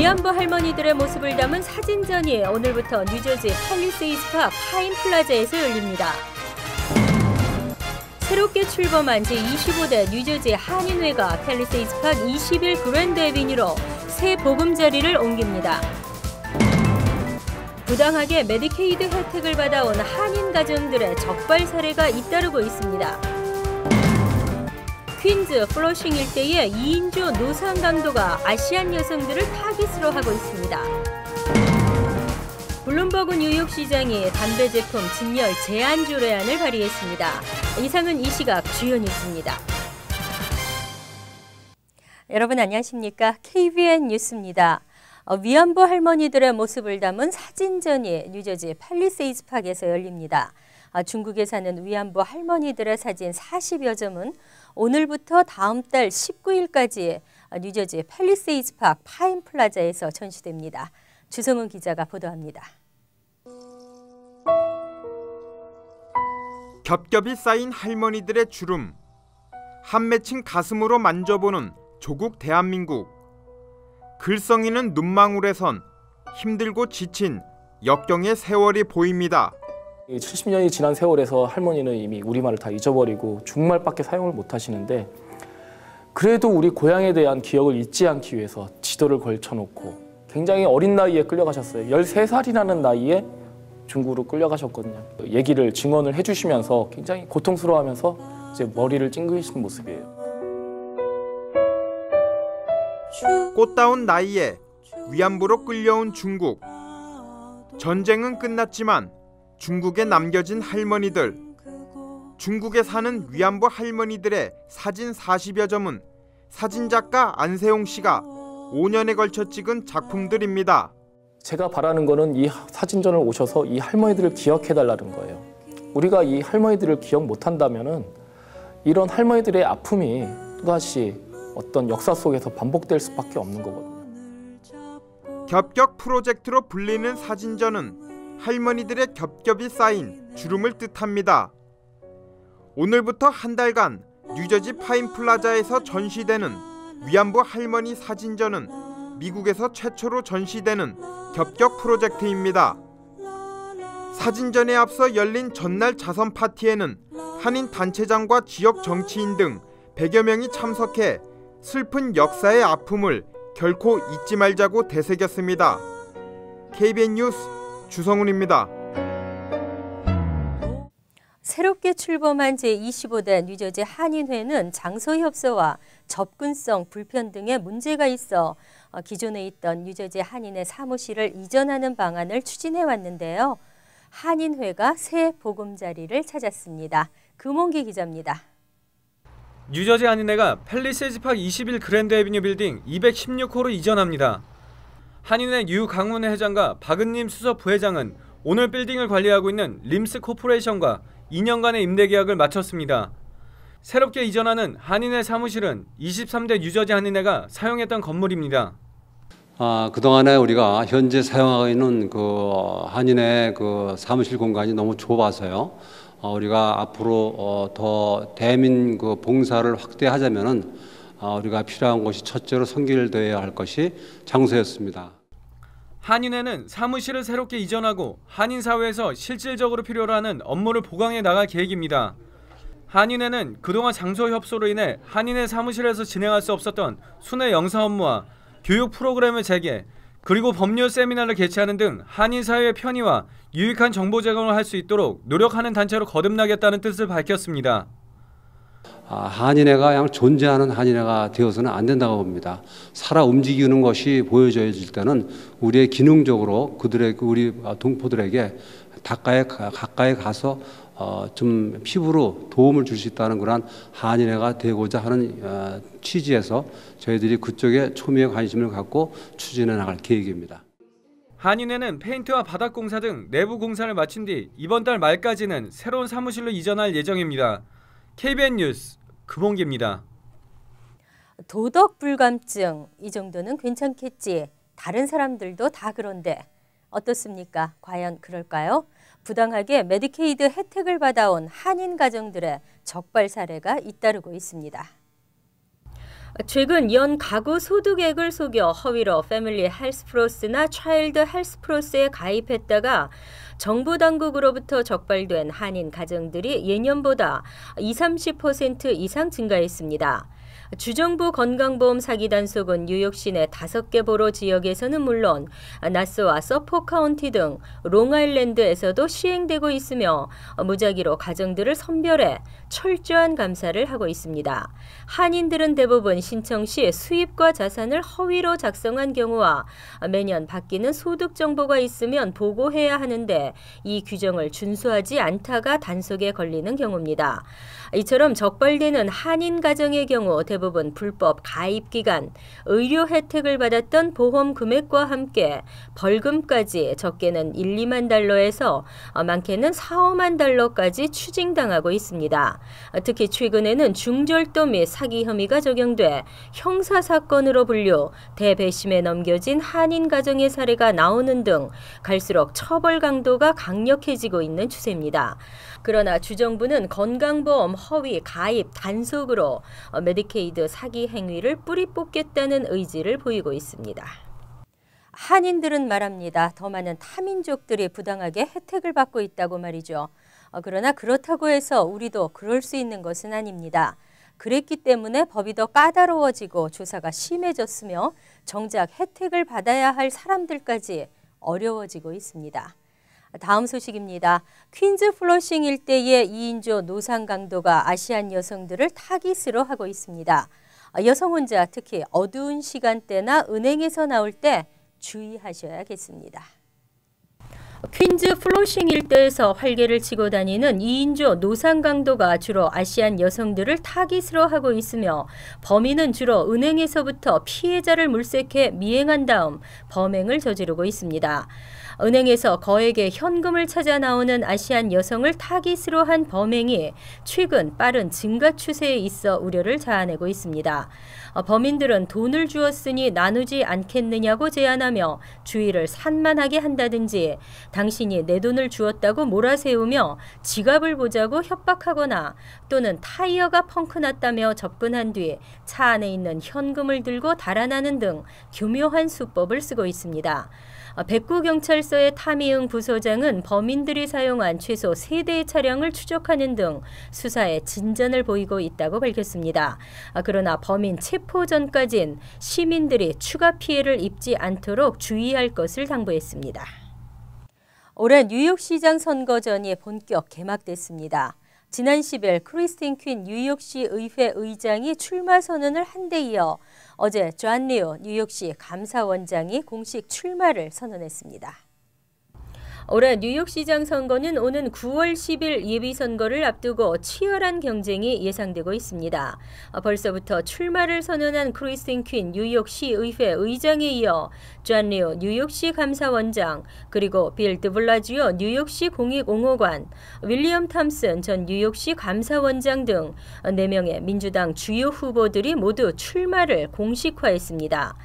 위안부 할머니들의 모습을 담은 사진전이 오늘부터 뉴저지 팰리세이드 파크 파인 플라자에서 열립니다. 새롭게 출범한 제25대 뉴저지 한인회가 팰리세이드 파크 21 그랜드 애비뉴로 새 보금자리를 옮깁니다. 부당하게 메디케이드 혜택을 받아온 한인 가정들의 적발 사례가 잇따르고 있습니다. 퀸즈, 플러싱 일대의 2인조 노상 강도가 아시안 여성들을 타깃으로 하고 있습니다. 블룸버그 뉴욕시장이 담배 제품 진열 제한 조례안을 발의했습니다. 이상은 이 시각 주요 뉴스입니다. 여러분 안녕하십니까? KBN 뉴스입니다. 위안부 할머니들의 모습을 담은 사진전이 뉴저지 팰리세이드 파크에서 열립니다. 중국에 사는 위안부 할머니들의 사진 40여 점은 오늘부터 다음 달 19일까지 뉴저지 팰리세이드 파크 파인 플라자에서 전시됩니다. 주성은 기자가 보도합니다. 겹겹이 쌓인 할머니들의 주름, 한 맺힌 가슴으로 만져보는 조국 대한민국. 글썽이는 눈망울에선 힘들고 지친 역경의 세월이 보입니다. 70년이 지난 세월에서 할머니는 이미 우리말을 다 잊어버리고 중국말밖에 사용을 못 하시는데 그래도 우리 고향에 대한 기억을 잊지 않기 위해서 지도를 걸쳐놓고 굉장히 어린 나이에 끌려가셨어요. 13살이라는 나이에 중국으로 끌려가셨거든요. 얘기를 증언을 해주시면서 굉장히 고통스러워하면서 이제 머리를 찡그리시는 모습이에요. 꽃다운 나이에 위안부로 끌려온 중국. 전쟁은 끝났지만 중국에 남겨진 할머니들. 중국에 사는 위안부 할머니들의 사진 40여 점은 사진작가 안세용 씨가 5년에 걸쳐 찍은 작품들입니다. 제가 바라는 거는 이 사진전을 오셔서 이 할머니들을 기억해달라는 거예요. 우리가 이 할머니들을 기억 못한다면은 이런 할머니들의 아픔이 또다시 어떤 역사 속에서 반복될 수밖에 없는 거거든요. 겹겹 프로젝트로 불리는 사진전은 할머니들의 겹겹이 쌓인 주름을 뜻합니다. 오늘부터 한 달간 뉴저지 파인 플라자에서 전시되는 위안부 할머니 사진전은 미국에서 최초로 전시되는 겹겹 프로젝트입니다. 사진전에 앞서 열린 전날 자선 파티에는 한인 단체장과 지역 정치인 등 100여 명이 참석해 슬픈 역사의 아픔을 결코 잊지 말자고 되새겼습니다. KBN 뉴스 주성훈입니다. 새롭게 출범한 제25대 뉴저지 한인회는 장소 협소와 접근성 불편 등의 문제가 있어 기존에 있던 뉴저지 한인회 사무실을 이전하는 방안을 추진해 왔는데요. 한인회가 새 보금자리를 찾았습니다. 금홍기 기자입니다. 뉴저지 한인회가 팰리세이드 파크 21 그랜드 애비뉴 빌딩 216호로 이전합니다. 한인회 유강훈 회장과 박은림 수석 부회장은 오늘 빌딩을 관리하고 있는 림스 코퍼레이션과 2년간의 임대 계약을 마쳤습니다. 새롭게 이전하는 한인회 사무실은 23대 뉴저지 한인회가 사용했던 건물입니다. 그동안에 우리가 현재 사용하고 있는 한인회 사무실 공간이 너무 좁아서요. 우리가 앞으로 더 대민 봉사를 확대하자면은 우리가 필요한 것이 첫째로 선결되어야 할 것이 장소였습니다. 한인회는 사무실을 새롭게 이전하고 한인 사회에서 실질적으로 필요로 하는 업무를 보강해 나갈 계획입니다. 한인회는 그동안 장소 협소로 인해 한인회 사무실에서 진행할 수 없었던 순회 영상 업무와 교육 프로그램을 재개, 그리고 법률 세미나를 개최하는 등 한인 사회의 편의와 유익한 정보 제공을 할 수 있도록 노력하는 단체로 거듭나겠다는 뜻을 밝혔습니다. 한인회가 그냥 존재하는 한인회가 되어서는 안 된다고 봅니다. 살아 움직이는 것이 보여져질 때는 우리의 기능적으로 우리 동포들에게 가까이 가서 좀 피부로 도움을 줄 수 있다는 그런 한인회가 되고자 하는 취지에서 저희들이 그쪽에 초미의 관심을 갖고 추진해 나갈 계획입니다. 한인회는 페인트와 바닥 공사 등 내부 공사를 마친 뒤 이번 달 말까지는 새로운 사무실로 이전할 예정입니다. KBN 뉴스 금홍기입니다. 도덕 불감증, 이 정도는 괜찮겠지. 다른 사람들도 다 그런데 어떻습니까? 과연 그럴까요? 부당하게 메디케이드 혜택을 받아온 한인 가정들의 적발 사례가 잇따르고 있습니다. 최근 연 가구 소득액을 속여 허위로 패밀리 헬스플러스나 차일드 헬스플러스에 가입했다가 정부 당국으로부터 적발된 한인 가정들이 예년보다 20-30% 이상 증가했습니다. 주정부 건강보험 사기 단속은 뉴욕 시내 5개 보로 지역에서는 물론 나스와 서포 카운티 등 롱아일랜드에서도 시행되고 있으며 무작위로 가정들을 선별해 철저한 감사를 하고 있습니다. 한인들은 대부분 신청 시 수입과 자산을 허위로 작성한 경우와 매년 바뀌는 소득 정보가 있으면 보고해야 하는데 이 규정을 준수하지 않다가 단속에 걸리는 경우입니다. 이처럼 적발되는 한인 가정의 경우 대부분 불법 가입 기간, 의료 혜택을 받았던 보험 금액과 함께 벌금까지 적게는 1-2만 달러에서 많게는 4-5만 달러까지 추징당하고 있습니다. 특히 최근에는 중절도 및 사기 혐의가 적용돼 형사사건으로 분류, 대배심에 넘겨진 한인 가정의 사례가 나오는 등 갈수록 처벌 강도가 강력해지고 있는 추세입니다. 그러나 주정부는 건강보험 허위 가입 단속으로 메디케이드 사기 행위를 뿌리 뽑겠다는 의지를 보이고 있습니다. 한인들은 말합니다. 더 많은 타민족들이 부당하게 혜택을 받고 있다고 말이죠. 그러나 그렇다고 해서 우리도 그럴 수 있는 것은 아닙니다. 그랬기 때문에 법이 더 까다로워지고 조사가 심해졌으며 정작 혜택을 받아야 할 사람들까지 어려워지고 있습니다. 다음 소식입니다. 퀸즈 플러싱 일대의 2인조 노상 강도가 아시안 여성들을 타깃으로 하고 있습니다. 여성 혼자 특히 어두운 시간대나 은행에서 나올 때 주의하셔야겠습니다. 퀸즈 플러싱 일대에서 활개를 치고 다니는 2인조 노상 강도가 주로 아시안 여성들을 타깃으로 하고 있으며 범인은 주로 은행에서부터 피해자를 물색해 미행한 다음 범행을 저지르고 있습니다. 은행에서 거액의 현금을 찾아 나오는 아시안 여성을 타깃으로 한 범행이 최근 빠른 증가 추세에 있어 우려를 자아내고 있습니다. 범인들은 돈을 주었으니 나누지 않겠느냐고 제안하며 주의를 산만하게 한다든지 당신이 내 돈을 주었다고 몰아세우며 지갑을 보자고 협박하거나 또는 타이어가 펑크났다며 접근한 뒤 차 안에 있는 현금을 들고 달아나는 등 교묘한 수법을 쓰고 있습니다. 백구경찰서의 타미응 부서장은 범인들이 사용한 최소 3대의 차량을 추적하는 등 수사에 진전을 보이고 있다고 밝혔습니다. 그러나 범인 체포 전까진 시민들이 추가 피해를 입지 않도록 주의할 것을 당부했습니다. 올해 뉴욕시장 선거전이 본격 개막됐습니다. 지난 10일 크리스틴 퀸 뉴욕시 의회 의장이 출마 선언을 한 데 이어 어제 존 리우 뉴욕시 감사원장이 공식 출마를 선언했습니다. 올해 뉴욕시장 선거는 오는 9월 10일 예비선거를 앞두고 치열한 경쟁이 예상되고 있습니다. 벌써부터 출마를 선언한 크리스틴 퀸 뉴욕시 의회 의장에 이어 존 리우 뉴욕시 감사원장, 그리고 빌 드블라지오 뉴욕시 공익옹호관, 윌리엄 탐슨 전 뉴욕시 감사원장 등 4명의 민주당 주요 후보들이 모두 출마를 공식화했습니다.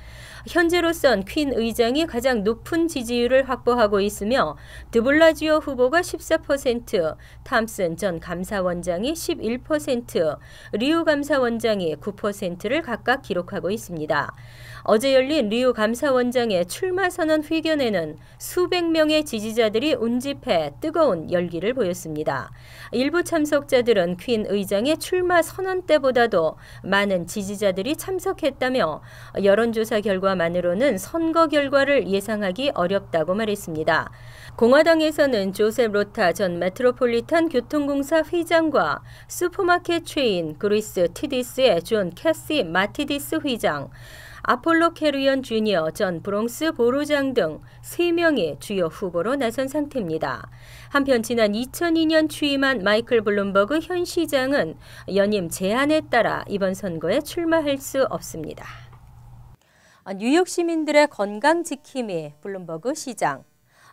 현재로선 퀸 의장이 가장 높은 지지율을 확보하고 있으며 드블라지오 후보가 14%, 탐슨 전 감사원장이 11%, 리우 감사원장이 9%를 각각 기록하고 있습니다. 어제 열린 리우 감사원장의 출마 선언 회견에는 수백 명의 지지자들이 운집해 뜨거운 열기를 보였습니다. 일부 참석자들은 퀸 의장의 출마 선언 때보다도 많은 지지자들이 참석했다며 여론조사 결과만으로는 선거 결과를 예상하기 어렵다고 말했습니다. 공화당에서는 조셉 로타 전 메트로폴리탄 교통공사 회장과 슈퍼마켓 체인 그리스 티디스의 존 캐시 마티디스 회장, 아폴로 캐리언 주니어 전 브롱스 보로장 등 3명이 주요 후보로 나선 상태입니다. 한편 지난 2002년 취임한 마이클 블룸버그 현 시장은 연임 제한에 따라 이번 선거에 출마할 수 없습니다. 뉴욕 시민들의 건강 지킴이 블룸버그 시장.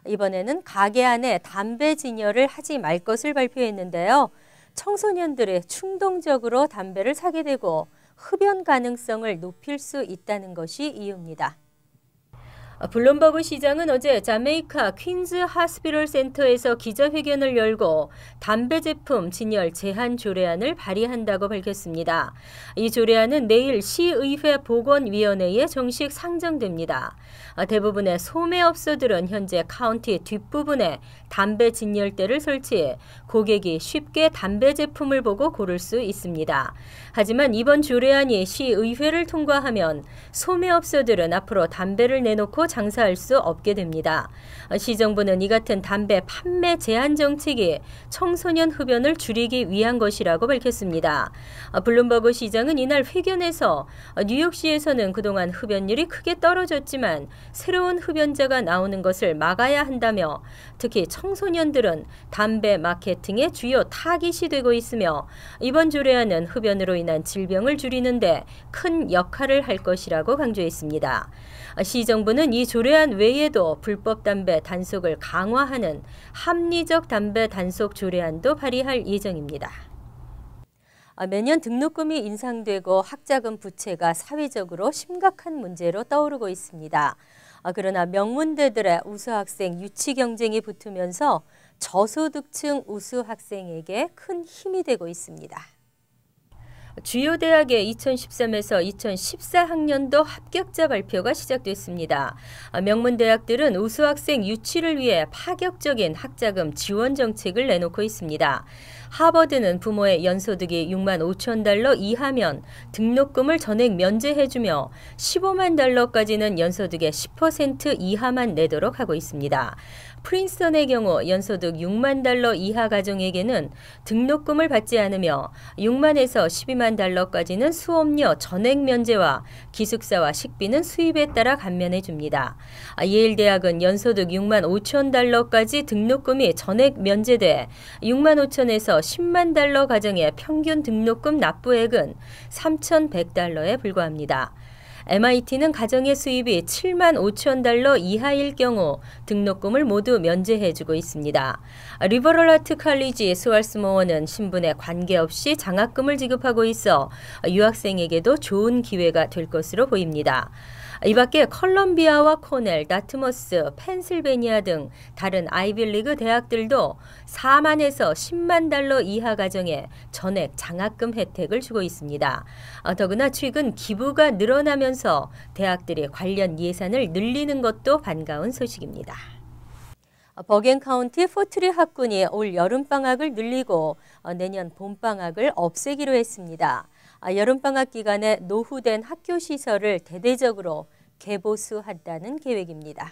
이번에는 가게 안에 담배 진열을 하지 말 것을 발표했는데요. 청소년들이 충동적으로 담배를 사게 되고 흡연 가능성을 높일 수 있다는 것이 이유입니다. 블룸버그 시장은 어제 자메이카 퀸즈 하스피럴 센터에서 기자회견을 열고 담배 제품 진열 제한 조례안을 발의한다고 밝혔습니다. 이 조례안은 내일 시의회 보건위원회에 정식 상정됩니다. 대부분의 소매업소들은 현재 카운티 뒷부분에 담배 진열대를 설치해 고객이 쉽게 담배 제품을 보고 고를 수 있습니다. 하지만 이번 조례안이 시의회를 통과하면 소매업소들은 앞으로 담배를 내놓고 장사할 수 없게 됩니다. 시정부는 이 같은 담배 판매 제한 정책이 청소년 흡연을 줄이기 위한 것이라고 밝혔습니다. 블룸버그 시장은 이날 회견에서 뉴욕시에서는 그동안 흡연율이 크게 떨어졌지만 새로운 흡연자가 나오는 것을 막아야 한다며 특히 청소년들은 담배 마케팅의 주요 타깃이 되고 있으며 이번 조례안은 흡연으로 인한 질병을 줄이는데 큰 역할을 할 것이라고 강조했습니다. 시정부는 이 조례안 외에도 불법 담배 단속을 강화하는 합리적 담배 단속 조례안도 발의할 예정입니다. 매년 등록금이 인상되고 학자금 부채가 사회적으로 심각한 문제로 떠오르고 있습니다. 그러나 명문대들의 우수 학생 유치 경쟁이 붙으면서 저소득층 우수 학생에게 큰 힘이 되고 있습니다. 주요 대학의 2013에서 2014학년도 합격자 발표가 시작됐습니다. 명문대학들은 우수학생 유치를 위해 파격적인 학자금 지원 정책을 내놓고 있습니다. 하버드는 부모의 연소득이 6만 5천 달러 이하면 등록금을 전액 면제해주며 15만 달러까지는 연소득의 10% 이하만 내도록 하고 있습니다. 프린스턴의 경우 연소득 6만 달러 이하 가정에게는 등록금을 받지 않으며 6만에서 12만 달러까지는 수업료 전액 면제와 기숙사와 식비는 수입에 따라 감면해 줍니다. 예일 대학은 연소득 6만 5천 달러까지 등록금이 전액 면제돼 6만 5천에서 10만 달러 가정의 평균 등록금 납부액은 3,100달러에 불과합니다. MIT는 가정의 수입이 7만 5천 달러 이하일 경우 등록금을 모두 면제해주고 있습니다. 리버럴 아트 칼리지 스왈스모어는 신분에 관계없이 장학금을 지급하고 있어 유학생에게도 좋은 기회가 될 것으로 보입니다. 이 밖에 컬럼비아와 코넬, 다트머스, 펜실베니아 등 다른 아이비리그 대학들도 4만에서 10만 달러 이하 가정에 전액 장학금 혜택을 주고 있습니다. 더구나 최근 기부가 늘어나면서 대학들이 관련 예산을 늘리는 것도 반가운 소식입니다. 버겐 카운티 포트리 학군이 올 여름방학을 늘리고 내년 봄방학을 없애기로 했습니다. 여름방학 기간에 노후된 학교 시설을 대대적으로 개보수한다는 계획입니다.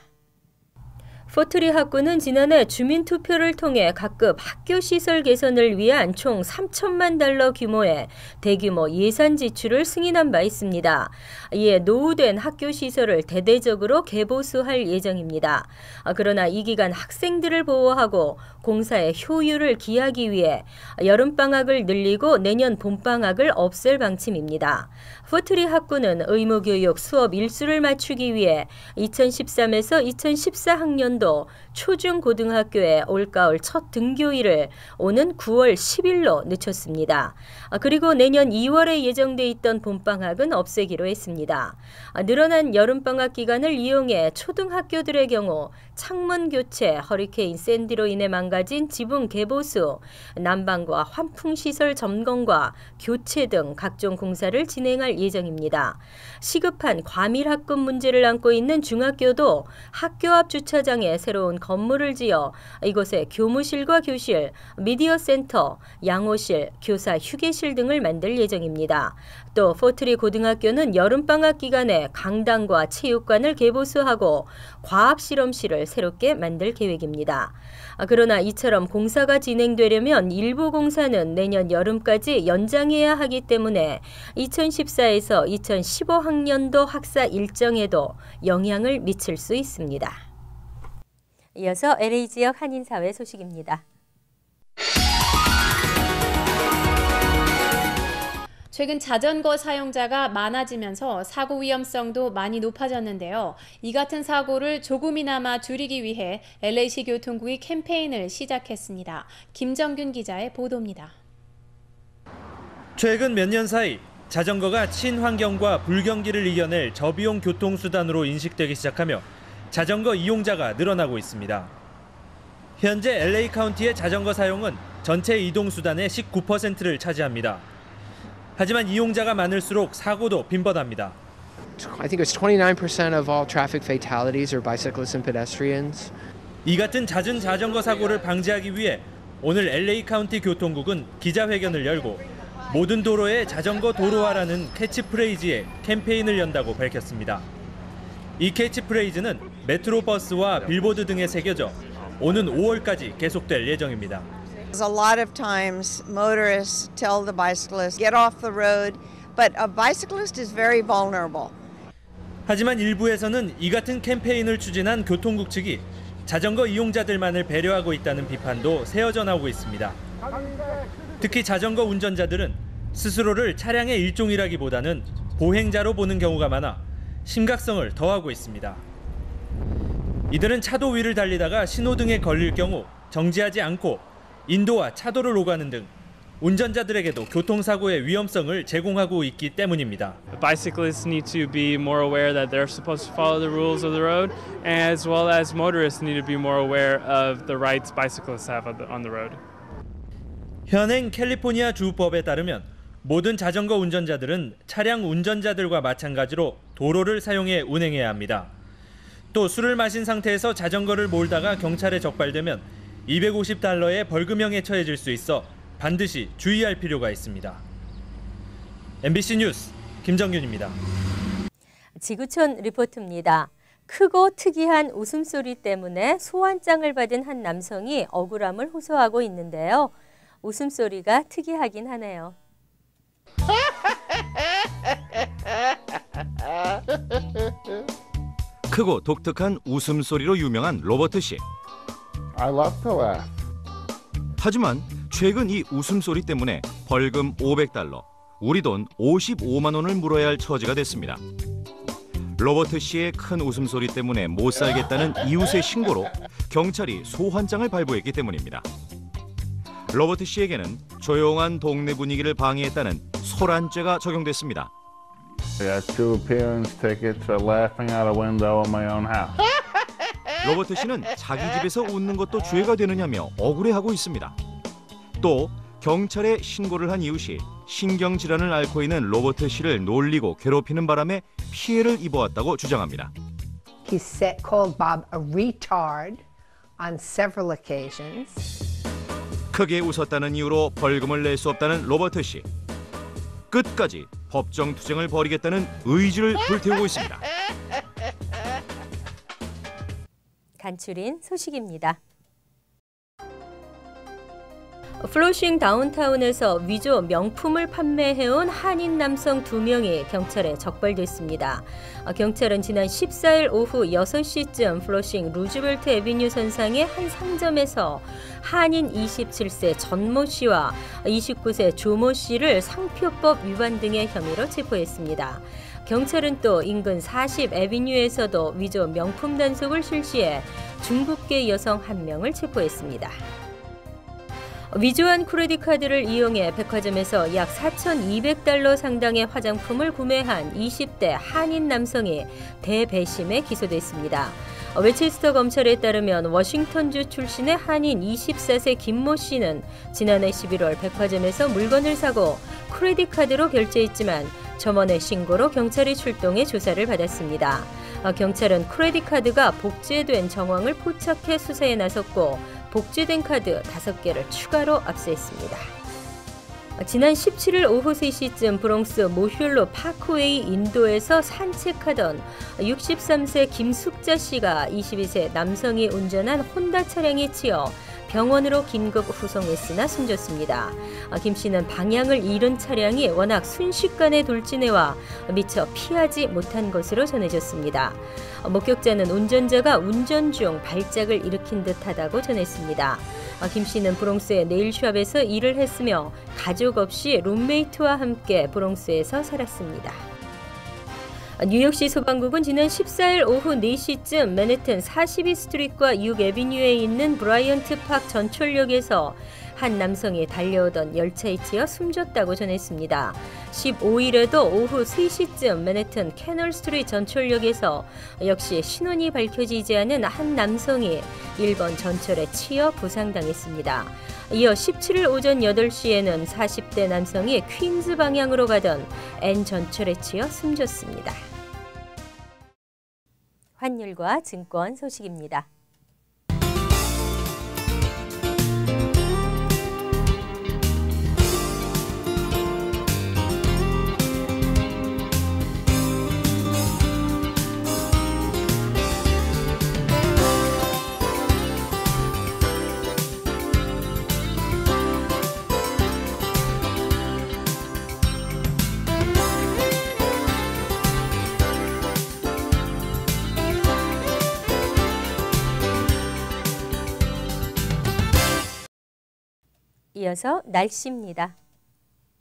포트리 학군은 지난해 주민투표를 통해 각급 학교시설 개선을 위한 총 3천만 달러 규모의 대규모 예산 지출을 승인한 바 있습니다. 이에 노후된 학교시설을 대대적으로 개보수할 예정입니다. 그러나 이 기간 학생들을 보호하고 공사의 효율을 기하기 위해 여름방학을 늘리고 내년 봄방학을 없앨 방침입니다. 포트리 학군은 의무교육 수업 일수를 맞추기 위해 2013에서 2014학년도 초중고등학교의 올가을 첫 등교일을 오는 9월 10일로 늦췄습니다. 그리고 내년 2월에 예정돼 있던 봄방학은 없애기로 했습니다. 늘어난 여름방학 기간을 이용해 초등학교들의 경우 창문 교체, 허리케인 샌디로 인해 망가진 지붕 개보수, 난방과 환풍시설 점검과 교체 등 각종 공사를 진행할 예정입니다. 시급한 과밀학급 문제를 안고 있는 중학교도 학교 앞 주차장에 새로운 건물을 지어 이곳에 교무실과 교실, 미디어 센터, 양호실, 교사 휴게실 등을 만들 예정입니다. 또 포트리 고등학교는 여름방학 기간에 강당과 체육관을 개보수하고 과학실험실을 새롭게 만들 계획입니다. 그러나 이처럼 공사가 진행되려면 일부 공사는 내년 여름까지 연장해야 하기 때문에 2014에서 2015학년도 학사 일정에도 영향을 미칠 수 있습니다. 이어서 LA 지역 한인사회 소식입니다. 최근 자전거 사용자가 많아지면서 사고 위험성도 많이 높아졌는데요. 이 같은 사고를 조금이나마 줄이기 위해 LA시 교통국이 캠페인을 시작했습니다. 김정균 기자의 보도입니다. 최근 몇 년 사이 자전거가 친환경과 불경기를 이겨낼 저비용 교통수단으로 인식되기 시작하며 자전거 이용자가 늘어나고 있습니다. 현재 LA 카운티의 자전거 사용은 전체 이동 수단의 19%를 차지합니다. 하지만 이용자가 많을수록 사고도 빈번합니다. I think it's 29% of all traffic fatalities are bicyclists and pedestrians. 이 같은 잦은 자전거 사고를 방지하기 위해 오늘 LA 카운티 교통국은 기자회견을 열고 모든 도로에 자전거 도로화라는 캐치프레이즈의 캠페인을 연다고 밝혔습니다. 이 캐치프레이즈는 메트로버스와 빌보드 등에 새겨져 오는 5월까지 계속될 예정입니다. A lot of times motorists tell the bicyclists get off the road, but a bicyclist is very vulnerable. 하지만 일부에서는 이 같은 캠페인을 추진한 교통국 측이 자전거 이용자들만을 배려하고 있다는 비판도 새어져 나오고 있습니다. 특히 자전거 운전자들은 스스로를 차량의 일종이라기보다는 보행자로 보는 경우가 많아 심각성을 더하고 있습니다. 이들은 차도 위를 달리다가 신호등에 걸릴 경우 정지하지 않고 인도와 차도를 오가는 등 운전자들에게도 교통사고의 위험성을 제공하고 있기 때문입니다. Bicyclists need to be more aware that they're supposed to follow the rules of the road, as well as motorists need to be more aware of the rights bicyclists have on the road. 현행 캘리포니아 주법에 따르면 모든 자전거 운전자들은 차량 운전자들과 마찬가지로 도로를 사용해 운행해야 합니다. 또 술을 마신 상태에서 자전거를 몰다가 경찰에 적발되면 $250의 벌금형에 처해질 수 있어 반드시 주의할 필요가 있습니다. MBC 뉴스 김정균입니다. 지구촌 리포트입니다. 크고 특이한 웃음소리 때문에 소환장을 받은 한 남성이 억울함을 호소하고 있는데요. 웃음소리가 특이하긴 하네요. 크고 독특한 웃음소리로 유명한 로버트 씨. I love to laugh. 하지만 최근 이 웃음소리 때문에 벌금 $500, 우리 돈 55만 원을 물어야 할 처지가 됐습니다. 로버트 씨의 큰 웃음소리 때문에 못 살겠다는 이웃의 신고로 경찰이 소환장을 발부했기 때문입니다. 로버트 씨에게는 조용한 동네 분위기를 방해했다는 소란죄가 적용됐습니다. I got 2 appearance tickets for laughing out a window in my own house. 로버트 씨는 자기 집에서 웃는 것도 죄가 되느냐며 억울해하고 있습니다. 또 경찰에 신고를 한 이웃이 신경질환을 앓고 있는 로버트 씨를 놀리고 괴롭히는 바람에 피해를 입어왔다고 주장합니다. He called Bob a retard on several occasions. 크게 웃었다는 이유로 벌금을 낼 수 없다는 로버트 씨. 끝까지 법정 투쟁을 벌이겠다는 의지를 불태우고 있습니다. 간추린 소식입니다. 플로싱 다운타운에서 위조 명품을 판매해온 한인 남성 2명이 경찰에 적발됐습니다. 경찰은 지난 14일 오후 6시쯤 플로싱 루즈벨트 애비뉴 선상의 한 상점에서 한인 27세 전모 씨와 29세 조모 씨를 상표법 위반 등의 혐의로 체포했습니다. 경찰은 또 인근 40 애비뉴에서도 위조 명품 단속을 실시해 중국계 여성 1명을 체포했습니다. 위조한 크레딧 카드를 이용해 백화점에서 약 $4,200 상당의 화장품을 구매한 20대 한인 남성이 대배심에 기소됐습니다. 웨체스터 검찰에 따르면 워싱턴주 출신의 한인 24세 김모 씨는 지난해 11월 백화점에서 물건을 사고 크레딧 카드로 결제했지만 점원의 신고로 경찰이 출동해 조사를 받았습니다. 경찰은 크레딧 카드가 복제된 정황을 포착해 수사에 나섰고 복제된 카드 5개를 추가로 압수했습니다. 지난 17일 오후 3시쯤 브롱스 모슐로 파크웨이 인도에서 산책하던 63세 김숙자 씨가 22세 남성이 운전한 혼다 차량에 치여 병원으로 긴급 후송했으나 숨졌습니다. 김 씨는 방향을 잃은 차량이 워낙 순식간에 돌진해와 미처 피하지 못한 것으로 전해졌습니다. 목격자는 운전자가 운전 중 발작을 일으킨 듯하다고 전했습니다. 김 씨는 브롱스의 네일샵에서 일을 했으며 가족 없이 룸메이트와 함께 브롱스에서 살았습니다. 뉴욕시 소방국은 지난 14일 오후 4시쯤 맨해튼 42스트리트과 6애비뉴에 있는 브라이언트 팍 전철역에서 한 남성이 달려오던 열차에 치여 숨졌다고 전했습니다. 15일에도 오후 3시쯤 맨해튼 캐널 스트리트 전철역에서 역시 신원이 밝혀지지 않은 한 남성이 1번 전철에 치여 부상당했습니다. 이어 17일 오전 8시에는 40대 남성이 퀸즈 방향으로 가던 N 전철에 치여 숨졌습니다. 환율과 증권 소식입니다. 이어서 날씨입니다.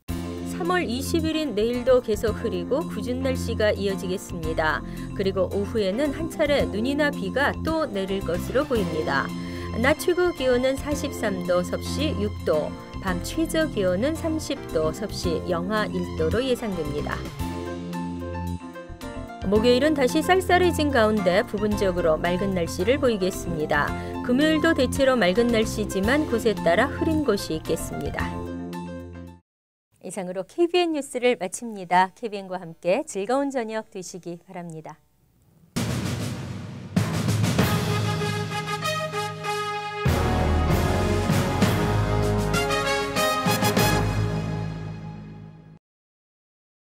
3월 20일인 내일도 계속 흐리고 궂은 날씨가 이어지겠습니다. 그리고 오후에는 한 차례 눈이나 비가 또 내릴 것으로 보입니다. 낮 최고 기온은 43도, 섭씨 6도, 밤 최저 기온은 30도, 섭씨 영하 1도로 예상됩니다. 목요일은 다시 쌀쌀해진 가운데 부분적으로 맑은 날씨를 보이겠습니다. 금요일도 대체로 맑은 날씨지만 곳에 따라 흐린 곳이 있겠습니다. 이상으로 KBN 뉴스를 마칩니다. KBN과 함께 즐거운 저녁 되시기 바랍니다.